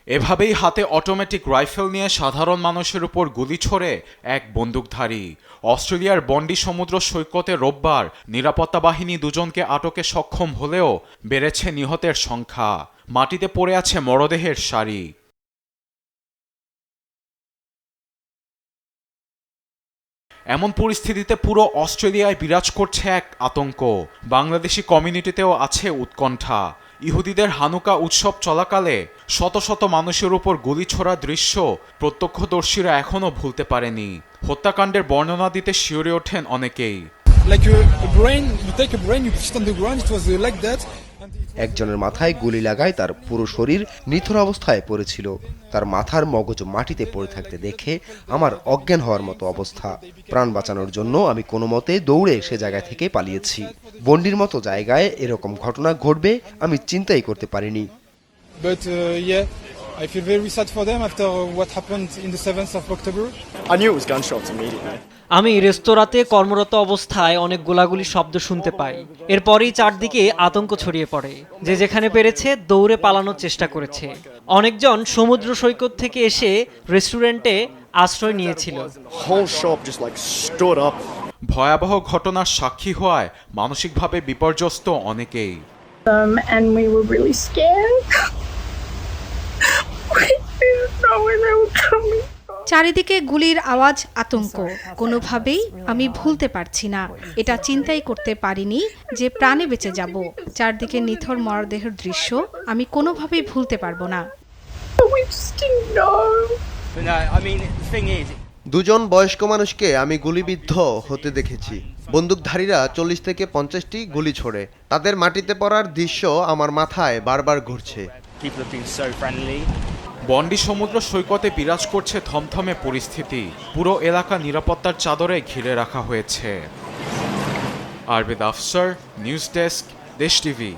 এভাবেই হাতে automatic rifle নিয়ে সাধারণ মানুষের উপর গুলি ছোড়ে এক বন্দুকধারী। অস্ট্রেলিয়ার বন্ডি সমুদ্র সৈকতে রোববার নিরাপত্তা বাহিনী দুজনকে আটকে সক্ষম হলেও বেড়েছে নিহতের সংখ্যা। মাটিতে পড়ে আছে মরদেহের সারি। এমন পরিস্থিতিতে পুরো অস্ট্রেলিয়ায় বিরাজ করছে এক আতঙ্ক। বাংলাদেশি কমিউনিটিতেও আছে উৎকণ্ঠা। ইহুদিদের হানুকা উৎসব চলাকালে শত শত মানুষের উপর গুলি ছোড়ার দৃশ্য প্রত্যক্ষদর্শীরা এখনও ভুলতে পারেনি। হত্যাকাণ্ডের বর্ণনা দিতে শিউরে ওঠেন অনেকেই। একজনের মাথায় গুলি লাগায় তার পুরো শরীর নিথর অবস্থায় পড়েছিল। তার মাথার মগজ মাটিতে পড়ে থাকতে দেখে আমার অজ্ঞান হওয়ার মতো অবস্থা। প্রাণ বাঁচানোর জন্য আমি কোনো মতে দৌড়ে সে জায়গা থেকে পালিয়েছি। বন্ডির মতো জায়গায় এরকম ঘটনা ঘটবে আমি চিন্তাই করতে পারিনি। I feel very sad for them after what happened in the 7th of October. I knew it was gunshots immediately. আমি রেস্তোরাঁতে কর্মরত অবস্থায় অনেক গোলাগুলি শব্দ শুনতে পাই। এরপরই চারদিকে আতঙ্ক ছড়িয়ে পড়ে। যে যেখানে পেরেছে দৌড়ে পালানোর চেষ্টা করেছে। অনেকজন সমুদ্র সৈকত থেকে এসে রেস্টুরেন্টে আশ্রয় নিয়েছিল। Whole shop just like stood up. ভয়াবহ ঘটনার সাক্ষী হওয়ায় মানসিকভাবে বিপর্যস্ত অনেকেই। And we were really scared. চারিদিকে গুলির আওয়াজ, আতঙ্ক। কোনোভাবেই আমি ভুলতে পারছি না, এটা চিন্তাই করতে পারিনি যে প্রাণে বেঁচে যাব। চারদিকে নিথর মরদেহের দৃশ্য আমি কোনোভাবেই ভুলতে পারবো না। দুজন বয়স্ক মানুষকে আমি গুলিবিদ্ধ হতে দেখেছি। বন্দুকধারীরা 40 থেকে 50টি গুলি ছোড়ে। তাদের মাটিতে পড়ার দৃশ্য আমার মাথায় বারবার ঘুরছে। বন্ডি সমুদ্র সৈকতে বিরাজ করছে থমথমে পরিস্থিতি। পুরো এলাকা নিরাপত্তার চাদরে ঘিরে রাখা হয়েছে। আরবেদ আফসার, নিউজ ডেস্ক, দেশ টিভি।